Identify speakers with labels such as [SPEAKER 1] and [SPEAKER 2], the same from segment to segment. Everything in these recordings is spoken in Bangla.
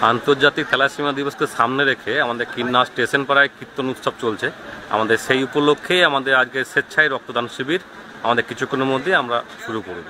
[SPEAKER 1] আন্তর্জাতিক থ্যালাসেমিয়া দিবসকে সামনে রেখে আমাদের কিন্নাহার স্টেশন পাড়ায় কীর্তন উৎসব চলছে। আমাদের সেই উপলক্ষে আমাদের আজকে স্বেচ্ছায় রক্তদান শিবির আমাদের কিছুক্ষণের মধ্যে আমরা শুরু করব।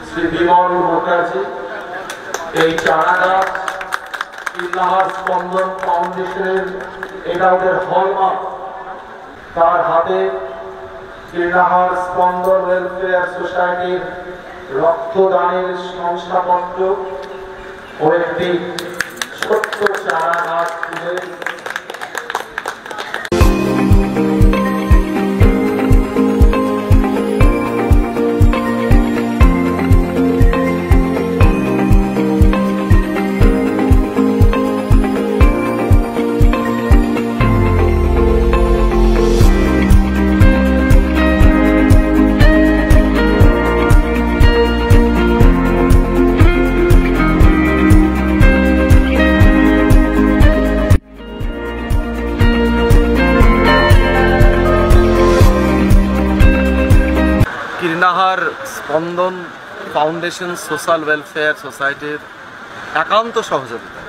[SPEAKER 2] শ্রী বিমল মুখার্জি এই চারা গাছ কিন্নাহার স্পন্দন ফাউন্ডেশনের এটা ওদের হলমার্ক। তার হাতে কিন্নাহার স্পন্দন ওয়েলফেয়ার সোসাইটির রক্তদানের শংসাপত্র ও একটি ছোট্ট চারা গাছ তুলে
[SPEAKER 3] কিন্নাহার স্পন্দন ফাউন্ডেশন সোশ্যাল ওয়েলফেয়ার সোসাইটির একান্ত সহযোগিতা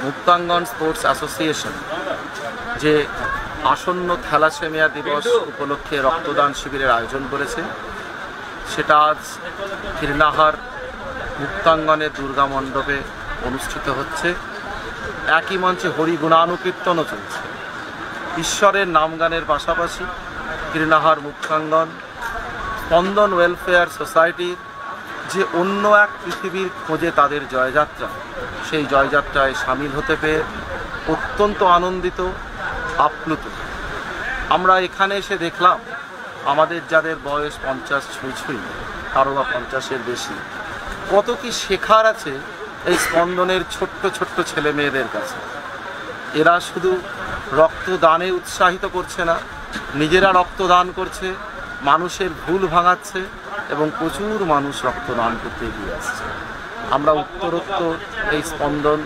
[SPEAKER 3] মুক্তাঙ্গন স্পোর্টস অ্যাসোসিয়েশন যে আসন্ন থ্যালাসেমিয়া দিবস উপলক্ষে রক্তদান শিবিরের আয়োজন করেছে, সেটা আজ কিন্নাহার মুক্তাঙ্গনের দুর্গা মণ্ডপে অনুষ্ঠিত হচ্ছে। একই মঞ্চে হরিগুণানুকীর্তনও চলছে। ঈশ্বরের নামগানের পাশাপাশি কিন্নাহার মুক্তাঙ্গন স্পন্দন ওয়েলফেয়ার সোসাইটির যে অন্য এক পৃথিবীর খোঁজে তাদের জয়যাত্রা, সেই জয়যাত্রায় সামিল হতে পেরে অত্যন্ত আনন্দিত, আপ্লুত। আমরা এখানে এসে দেখলাম আমাদের যাদের বয়স 50 ছুঁই কারো বা 50-এর বেশি, কত কি শেখার আছে এই স্পন্দনের ছোট্ট ছোট্ট ছেলে মেয়েদের কাছে। এরা শুধু রক্তদানে উৎসাহিত করছে না, নিজেরা রক্তদান করছে, মানুষের ভুল ভাঙাচ্ছে এবং প্রচুর মানুষ রক্তদান করতে এগিয়ে আসছে। আমরা উত্তরোত্তর এই স্পন্দন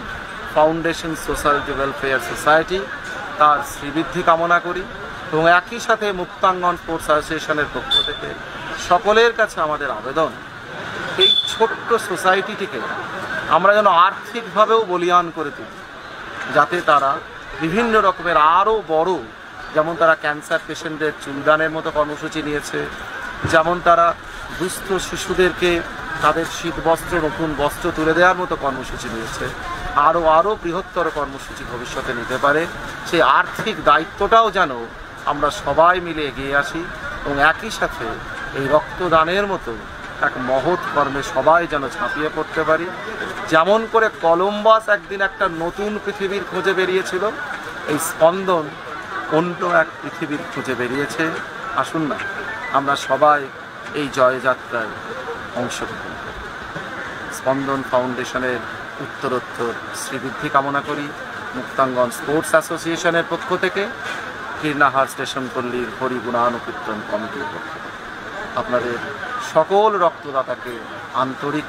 [SPEAKER 3] ফাউন্ডেশন সোশ্যাল ওয়েলফেয়ার সোসাইটি তার শ্রীবৃদ্ধি কামনা করি এবং একই সাথে মুক্তাঙ্গন স্পোর্টস অ্যাসোসিয়েশনের পক্ষ থেকে সকলের কাছে আমাদের আবেদন, এই ছোট্ট সোসাইটিটিকে আমরা যেন আর্থিকভাবেও বলীয়ান করে তুলি, যাতে তারা বিভিন্ন রকমের আরও বড়, যেমন তারা ক্যান্সার পেশেন্টদের চুলদানের মতো কর্মসূচি নিয়েছে, যেমন তারা দুস্থ শিশুদেরকে তাদের শীত বস্ত্র, নতুন বস্ত্র তুলে দেওয়ার মতো কর্মসূচি নিয়েছে, আরও বৃহত্তর কর্মসূচি ভবিষ্যতে নিতে পারে। সেই আর্থিক দায়িত্বটাও যেন আমরা সবাই মিলে এগিয়ে আসি এবং একই সাথে এই রক্তদানের মতো এক মহৎ কর্মে সবাই যেন ঝাঁপিয়ে পড়তে পারি। যেমন করে কলম্বাস একদিন একটা নতুন পৃথিবীর খোঁজে বেরিয়েছিল, এই স্পন্দন অন্য এক পৃথিবীর খুঁজে বেরিয়েছে। আসুন না আমরা সবাই এই জয়যাত্রায় অংশগ্রহণ করি। স্পন্দন ফাউন্ডেশনের উত্তরোত্তর শ্রীবৃদ্ধি কামনা করি মুক্তাঙ্গন স্পোর্টস অ্যাসোসিয়েশনের পক্ষ থেকে কীর্ণাহার স্টেশন পল্লীর হরিগুণানুকীর্তন কমিটির পক্ষে আপনাদের সকল রক্তদাতাকে আন্তরিক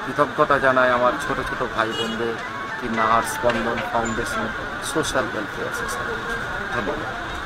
[SPEAKER 3] কৃতজ্ঞতা জানায় আমার ছোট ছোট ভাই বোনদের কীর্ণাহার স্পন্দন ফাউন্ডেশন সোশ্যাল ওয়েলফেয়ার সোসাইটি। ধন্যবাদ।